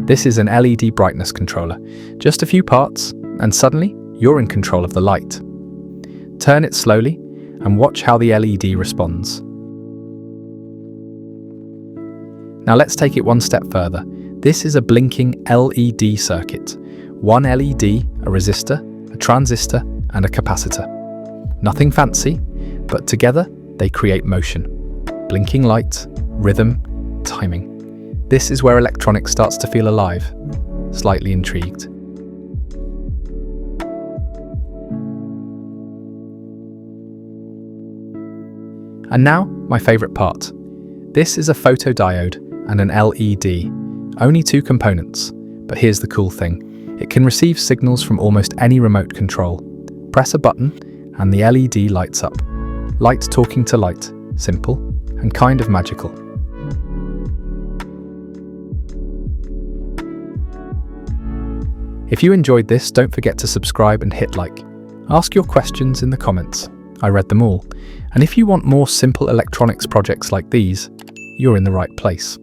This is an LED brightness controller. Just a few parts, and suddenly you're in control of the light. Turn it slowly and watch how the LED responds. Now let's take it one step further. This is a blinking LED circuit. One LED, a resistor, a transistor, and a capacitor. Nothing fancy, but together they create motion. Blinking light, rhythm, timing. This is where electronics starts to feel alive, slightly intrigued. And now, my favorite part. This is a photodiode and an LED. Only two components, but here's the cool thing. It can receive signals from almost any remote control. Press a button and the LED lights up. Light talking to light, simple and kind of magical. If you enjoyed this, don't forget to subscribe and hit like. Ask your questions in the comments. I read them all. And if you want more simple electronics projects like these, you're in the right place.